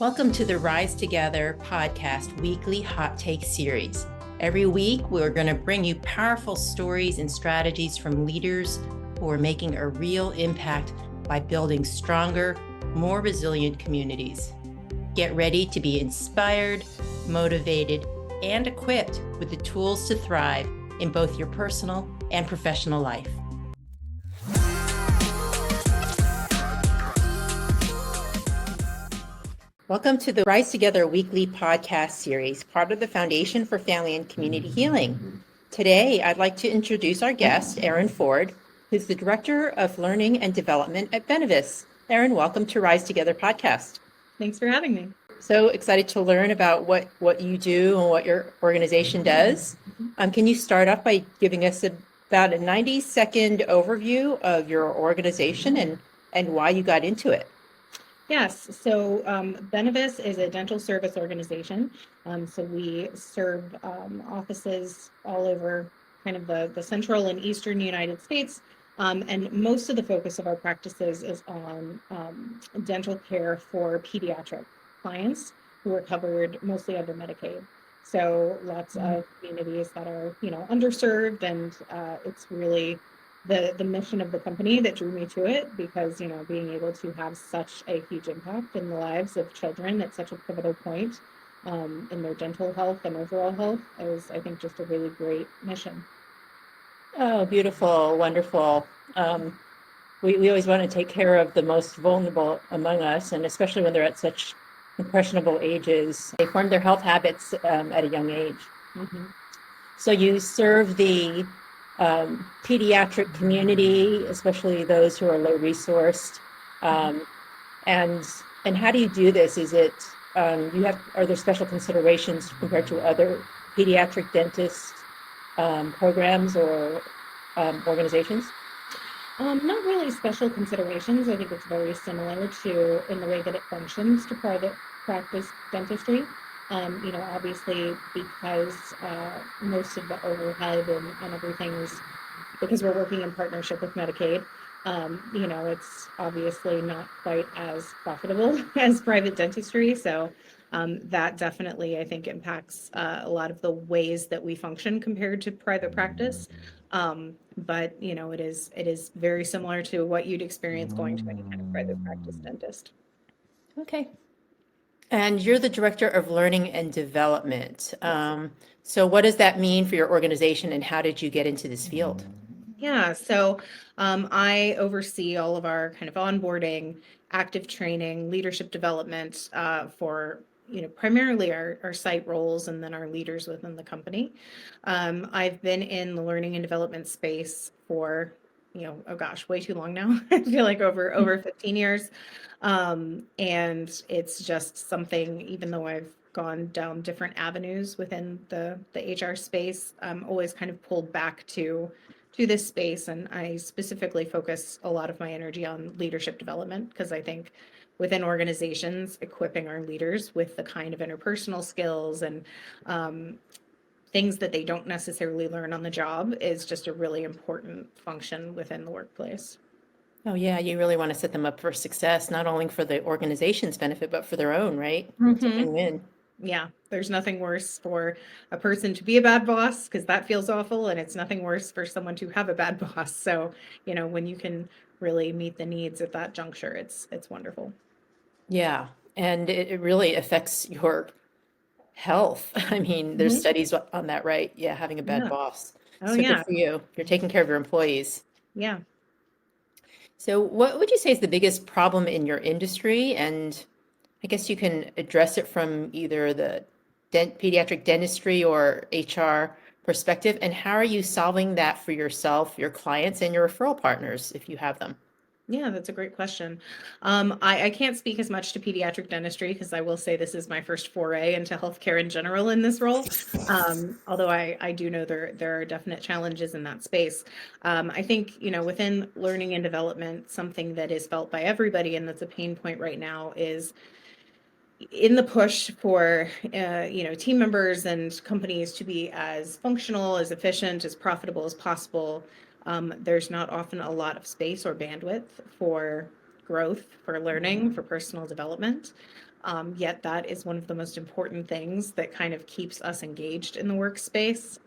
Welcome to the Rise Together podcast weekly hot take series. Every week, we're going to bring you powerful stories and strategies from leaders who are making a real impact by building stronger, more resilient communities. Get ready to be inspired, motivated, and equipped with the tools to thrive in both your personal and professional life. Welcome to the Rise Together weekly podcast series, part of the Foundation for Family and Community Healing. Today, I'd like to introduce our guest, Erin Ford, who's the Director of Learning and Development at Benevis. Erin, welcome to Rise Together podcast. Thanks for having me. So excited to learn about what you do and what your organization does. Can you start off by giving us about a 90-second overview of your organization and why you got into it? Yes, so Benevis is a dental service organization. So we serve offices all over kind of the central and eastern United States. And most of the focus of our practices is on dental care for pediatric clients who are covered mostly under Medicaid. So lots of communities that are, underserved, and it's really the mission of the company that drew me to it, because being able to have such a huge impact in the lives of children at such a pivotal point in their dental health and overall health is, I think, just a really great mission. Oh, beautiful, wonderful. We always want to take care of the most vulnerable among us, and especially when they're at such impressionable ages. They form their health habits at a young age. Mm-hmm. So you serve the pediatric community, especially those who are low resourced. And how do you do this? Is it are there special considerations compared to other pediatric dentist programs or organizations? Not really special considerations. I think it's very similar to in the way that it functions to private practice dentistry. Obviously, because most of the overhead and everything is because we're working in partnership with Medicaid. It's obviously not quite as profitable as private dentistry. So that definitely, I think, impacts a lot of the ways that we function compared to private practice. But it is very similar to what you'd experience going to any kind of private practice dentist. Okay. And you're the Director of Learning and Development. So what does that mean for your organization, and how did you get into this field? Yeah, so I oversee all of our kind of onboarding, active training, leadership development for primarily our site roles and then our leaders within the company. I've been in the learning and development space for oh gosh, way too long now. I feel like over 15 years. And it's just something, even though I've gone down different avenues within the HR space, I'm always kind of pulled back to this space. And I specifically focus a lot of my energy on leadership development, because I think within organizations, equipping our leaders with the kind of interpersonal skills and things that they don't necessarily learn on the job is just a really important function within the workplace. Oh, yeah, you really want to set them up for success, not only for the organization's benefit, but for their own, right? It's a win-win. Yeah, there's nothing worse for a person to be a bad boss, because that feels awful, and it's nothing worse for someone to have a bad boss. So, when you can really meet the needs at that juncture, it's wonderful. Yeah, and it really affects your health. I mean, there's studies on that, right? Yeah, having a bad Yeah. boss. Oh, So good yeah. for you. You're taking care of your employees. Yeah. So what would you say is the biggest problem in your industry? And I guess you can address it from either the pediatric dentistry or HR perspective. And how are you solving that for yourself, your clients, and your referral partners, if you have them? Yeah, that's a great question. I can't speak as much to pediatric dentistry, because I will say this is my first foray into healthcare in general in this role. Although I do know there are definite challenges in that space. I think, within learning and development, something that is felt by everybody and that's a pain point right now is in the push for team members and companies to be as functional, as efficient, as profitable as possible. There's not often a lot of space or bandwidth for growth, for learning, for personal development. Yet that is one of the most important things that kind of keeps us engaged in the workspace.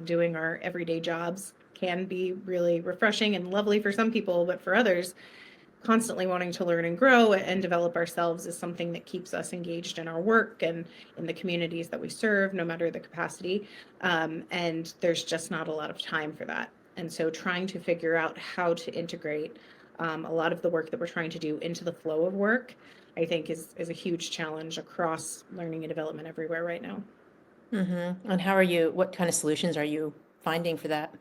Doing our everyday jobs can be really refreshing and lovely for some people, but for others, constantly wanting to learn and grow and develop ourselves is something that keeps us engaged in our work and in the communities that we serve, no matter the capacity. And there's just not a lot of time for that. And so trying to figure out how to integrate a lot of the work that we're trying to do into the flow of work, I think is a huge challenge across learning and development everywhere right now. And what kind of solutions are you finding for that?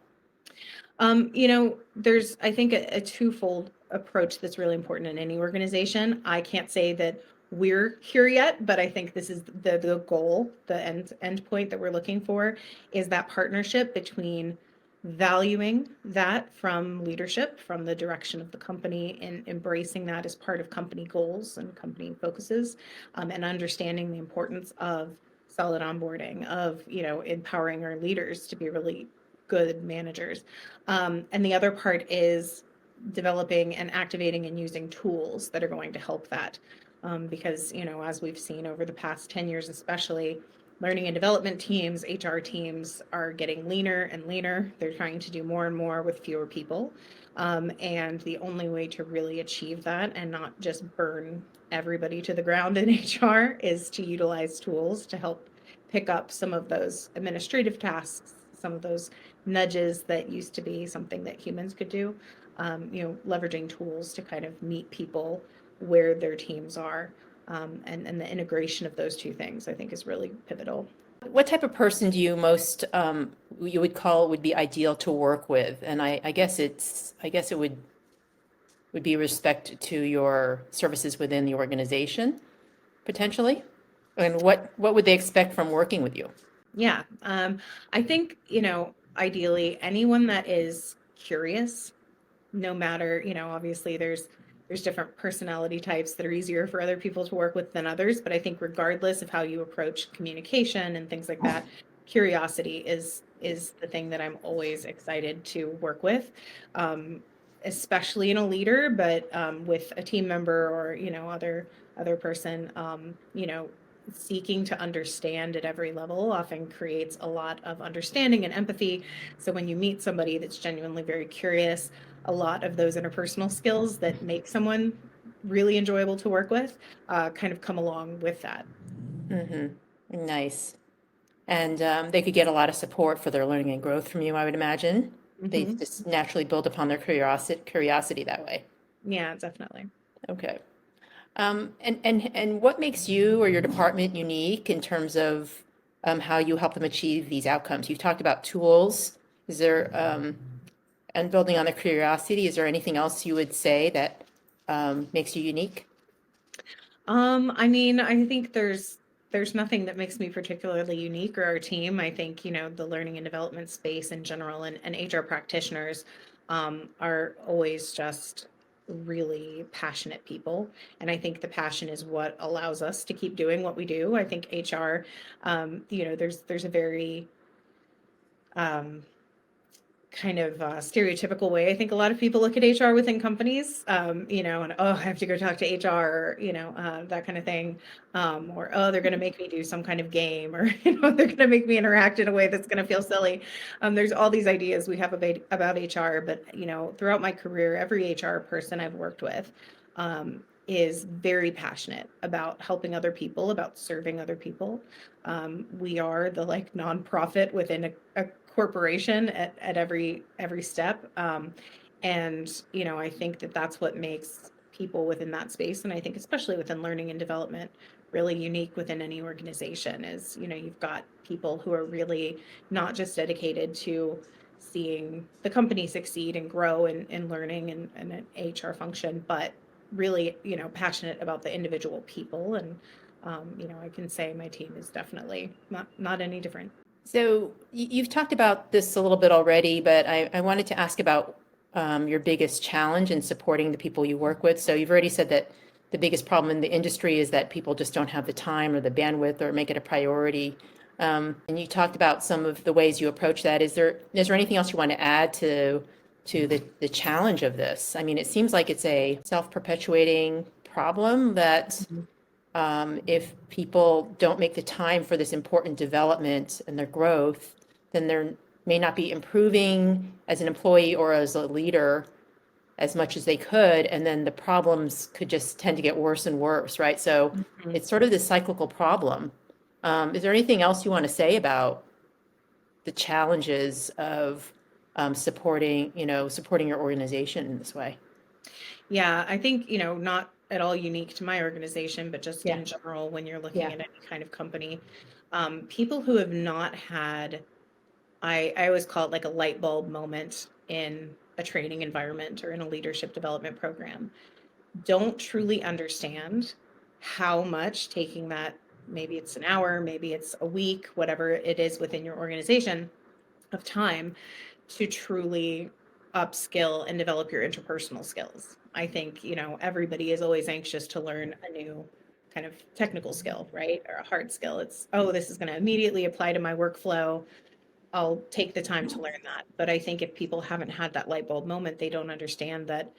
There's, I think, a twofold approach that's really important in any organization. I can't say that we're here yet, but I think this is the goal, the end point that we're looking for is that partnership between valuing that from leadership, from the direction of the company, and embracing that as part of company goals and company focuses, and understanding the importance of solid onboarding, of empowering our leaders to be really good managers. And the other part is developing and activating and using tools that are going to help that. Because, as we've seen over the past 10 years, especially, learning and development teams, HR teams are getting leaner and leaner. They're trying to do more and more with fewer people. And the only way to really achieve that and not just burn everybody to the ground in HR is to utilize tools to help pick up some of those administrative tasks, some of those nudges that used to be something that humans could do. Leveraging tools to kind of meet people where their teams are. And the integration of those two things, I think, is really pivotal. What type of person do you would call would be ideal to work with? And I guess it would be respect to your services within the organization, potentially. And what would they expect from working with you? Yeah. I think, ideally anyone that is curious, no matter, obviously there's different personality types that are easier for other people to work with than others, but I think regardless of how you approach communication and things like that, curiosity is the thing that I'm always excited to work with. Especially in a leader, but with a team member or other person, seeking to understand at every level often creates a lot of understanding and empathy. So when you meet somebody that's genuinely very curious, a lot of those interpersonal skills that make someone really enjoyable to work with kind of come along with that. Nice. And they could get a lot of support for their learning and growth from you, I would imagine. They Hmm. just naturally build upon their curiosity that way. Yeah, definitely. Okay. And what makes you or your department unique in terms of how you help them achieve these outcomes? You've talked about tools. Is there, and building on the curiosity, is there anything else you would say that makes you unique? I mean, I think there's nothing that makes me particularly unique or our team. I think, the learning and development space in general and HR practitioners are always just really passionate people. And I think the passion is what allows us to keep doing what we do. I think HR, there's a very um, kind of stereotypical way. I think a lot of people look at HR within companies, and oh, I have to go talk to HR, or, that kind of thing, or oh, they're going to make me do some kind of game, or they're going to make me interact in a way that's going to feel silly. There's all these ideas we have about HR, but throughout my career, every HR person I've worked with is very passionate about helping other people, about serving other people. We are the nonprofit within a corporation at every step. And I think that that's what makes people within that space, and I think especially within learning and development, really unique within any organization is, you've got people who are really not just dedicated to seeing the company succeed and grow in learning and an HR function, but really, passionate about the individual people. And I can say my team is definitely not any different. So you've talked about this a little bit already, but I wanted to ask about your biggest challenge in supporting the people you work with. So you've already said that the biggest problem in the industry is that people just don't have the time or the bandwidth or make it a priority. And you talked about some of the ways you approach that. Is there anything else you want to add to the challenge of this? I mean, it seems like it's a self-perpetuating problem that If people don't make the time for this important development and their growth, then they may not be improving as an employee or as a leader as much as they could, and then the problems could just tend to get worse and worse, right? So Mhm. it's sort of this cyclical problem. Is there anything else you want to say about the challenges of supporting your organization in this way? Yeah, I think, not at all unique to my organization, but just Yeah, in general, when you're looking yeah. at any kind of company, people who have not had, I always call it like a light bulb moment in a training environment or in a leadership development program, don't truly understand how much taking that, maybe it's an hour, maybe it's a week, whatever it is within your organization of time to truly upskill and develop your interpersonal skills. I think, everybody is always anxious to learn a new kind of technical skill, right? Or a hard skill. It's, oh, this is going to immediately apply to my workflow. I'll take the time to learn that. But I think if people haven't had that light bulb moment, they don't understand that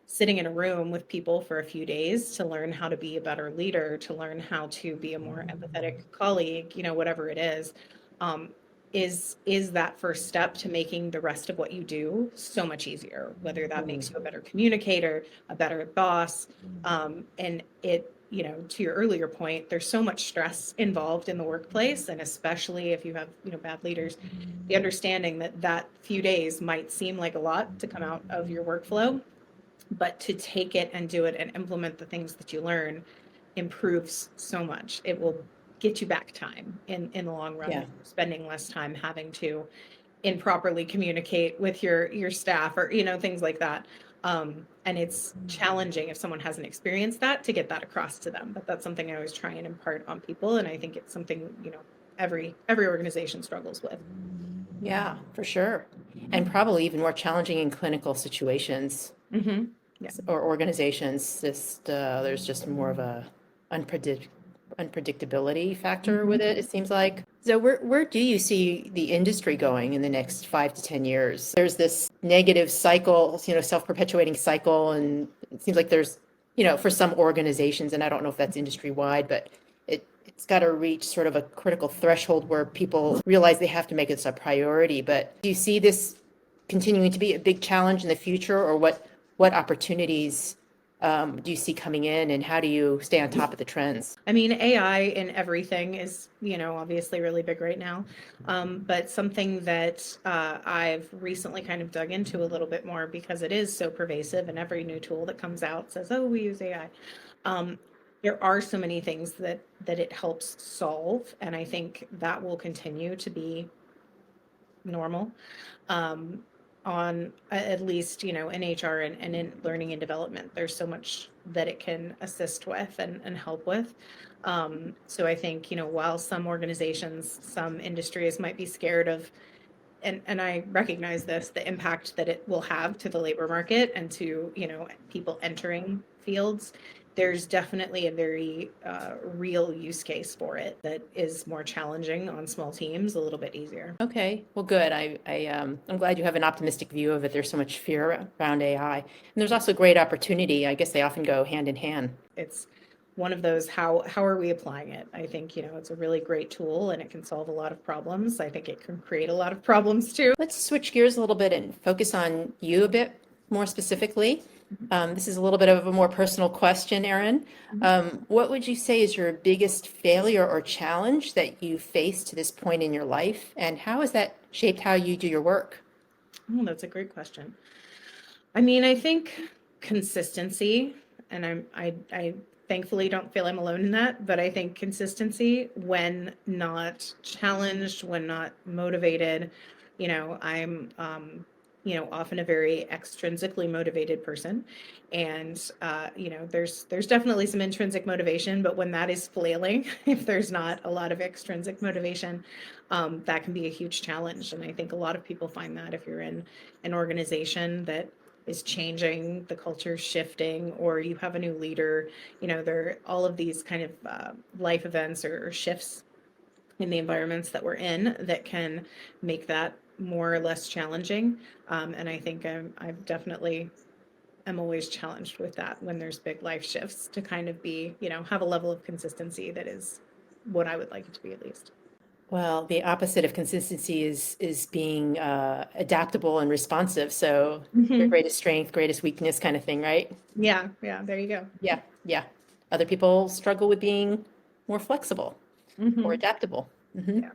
sitting in a room with people for a few days to learn how to be a better leader, to learn how to be a more empathetic colleague, whatever it um, is that first step to making the rest of what you do so much easier, whether that makes you a better communicator, a better boss. And it, to your earlier point, there's so much stress involved in the workplace. And especially if you have, bad leaders, the understanding that that few days might seem like a lot to come out of your workflow, but to take it and do it and implement the things that you learn improves so much. It will get you back time in the long run, Yeah. spending less time having to improperly communicate with your staff or things like that. And it's challenging if someone hasn't experienced that to get that across to them. But that's something I always try and impart on people, and I think it's something every organization struggles with. Yeah, for sure. And probably even more challenging in clinical situations Mm-hmm. Yeah. or organizations. There's just more of a unpredict unpredictability factor Mm-hmm. with it, it seems like. So where do you see the industry going in the next 5 to 10 years? There's this negative cycle, self-perpetuating cycle, and it seems like there's, for some organizations, and I don't know if that's industry wide, but it's got to reach sort of a critical threshold where people realize they have to make this a priority. But do you see this continuing to be a big challenge in the future, or what opportunities do you see coming in, and how do you stay on top of the trends? I mean, AI in everything is, obviously really big right now. But something that I've recently kind of dug into a little bit more because it is so pervasive, and every new tool that comes out says, "Oh, we use AI." Um, there are so many things that it helps solve, and I think that will continue to be normal. Um, on at least, in HR and in learning and development, there's so much that it can assist with and help with. So I think, while some organizations, some industries might be scared of, and I recognize this, the impact that it will have to the labor market and to, people entering fields, there's definitely a very real use case for it that is more challenging on small teams, a little bit easier. Okay, well, good. I'm glad you have an optimistic view of it. There's so much fear around AI, and there's also great opportunity. I guess they often go hand in hand. It's one of those, how are we applying it? I think, it's a really great tool and it can solve a lot of problems. I think it can create a lot of problems too. Let's switch gears a little bit and focus on you a bit more specifically. This is a little bit of a more personal question, Erin. What would you say is your biggest failure or challenge that you faced to this point in your life, and how has that shaped how you do your work? Oh, that's a great question. I mean, I think consistency, and I thankfully don't feel I'm alone in that, but I think consistency when not challenged, when not motivated, I'm often a very extrinsically motivated person. And there's definitely some intrinsic motivation, but when that is flailing, if there's not a lot of extrinsic motivation, that can be a huge challenge. And I think a lot of people find that if you're in an organization that is changing, the culture's shifting, or you have a new leader, there are all of these kind of life events or shifts in the environments that we're in that can make that more or less challenging. And I think I've definitely am always challenged with that when there's big life shifts to kind of be, have a level of consistency that is what I would like it to be at least. Well, the opposite of consistency is being adaptable and responsive. So your Hmm. greatest strength, greatest weakness kind of thing, right? Yeah, yeah, there you go. Yeah, yeah. Other people struggle with being more flexible or Hmm. adaptable. Hmm. Yeah.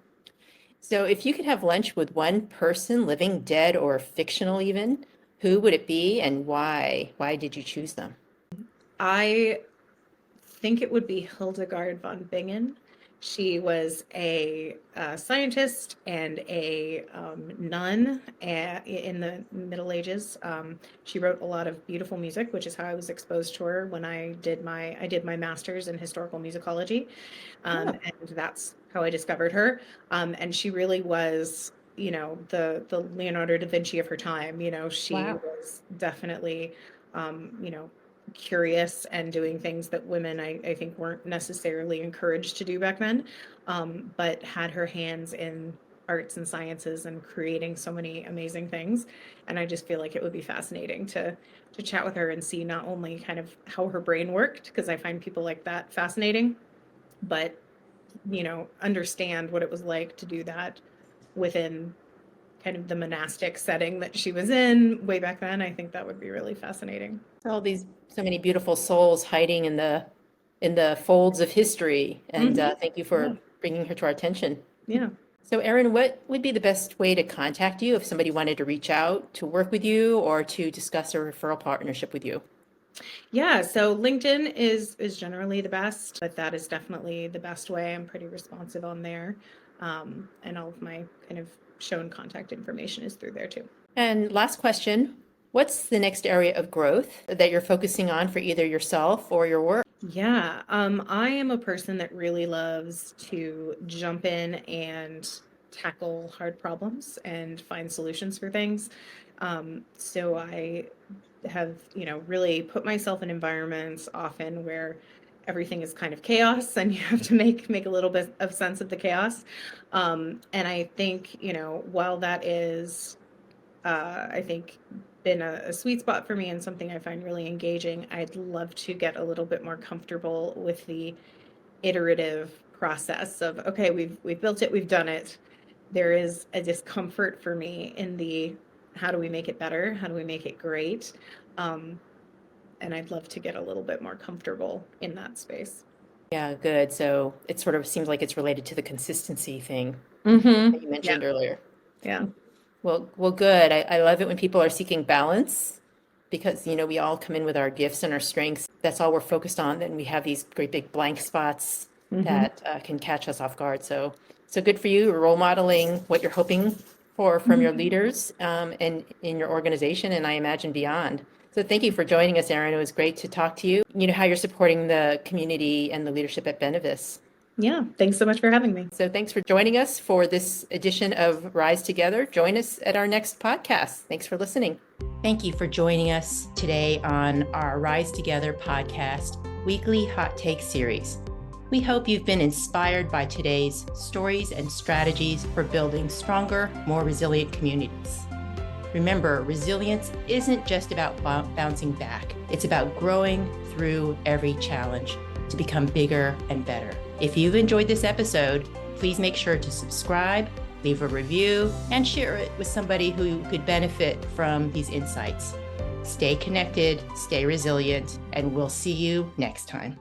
So if you could have lunch with one person, living, dead, or fictional even, who would it be and why? Why did you choose them? I think it would be Hildegard von Bingen. She was a scientist and a nun in the Middle Ages. She wrote a lot of beautiful music, which is how I was exposed to her when I did my master's in historical musicology, Oh, and that's how I discovered her. And she really was, the Leonardo da Vinci of her time. She wow. was definitely, curious and doing things that women, I think, weren't necessarily encouraged to do back then, but had her hands in arts and sciences and creating so many amazing things. And I just feel like it would be fascinating to chat with her and see not only kind of how her brain worked, because I find people like that fascinating, but understand what it was like to do that within kind of the monastic setting that she was in way back then. I think that would be really fascinating. All these so many beautiful souls hiding in the folds of history, and Hmm. thank you Yeah. for bringing her to our attention. Yeah. So, Erin, what would be the best way to contact you if somebody wanted to reach out to work with you or to discuss a referral partnership with you? Yeah, so LinkedIn is generally the best, but that is definitely the best way. I'm pretty responsive on there. And all of my kind of shown contact information is through there too. And last question, what's the next area of growth that you're focusing on for either yourself or your work? Yeah, I am a person that really loves to jump in and tackle hard problems and find solutions for things. So I have, really put myself in environments often where everything is kind of chaos and you have to make a little bit of sense of the chaos. And I think, while that is I think been a sweet spot for me and something I find really engaging. I'd love to get a little bit more comfortable with the iterative process of, okay, we've built it, we've done it. There is a discomfort for me in the how do we make it better? How do we make it great? Um, and I'd love to get a little bit more comfortable in that space. Yeah, good. So it sort of seems like it's related to the consistency thing that you Yeah, mentioned earlier. yeah. Well, good. I love it when people are seeking balance because, we all come in with our gifts and our strengths. That's all we're focused on. Then we have these great big blank spots Hmm. that can catch us off guard. So good for you, role modeling what you're hoping for from your Hmm. leaders and in your organization, and I imagine beyond. So thank you for joining us, Erin. It was great to talk to you. You know how you're supporting the community and the leadership at Benevis. Yeah, thanks so much for having me. So thanks for joining us for this edition of Rise Together. Join us at our next podcast. Thanks for listening. Thank you for joining us today on our Rise Together podcast weekly hot take series. We hope you've been inspired by today's stories and strategies for building stronger, more resilient communities. Remember, resilience isn't just about bouncing back. It's about growing through every challenge to become bigger and better. If you've enjoyed this episode, please make sure to subscribe, leave a review, and share it with somebody who could benefit from these insights. Stay connected, stay resilient, and we'll see you next time.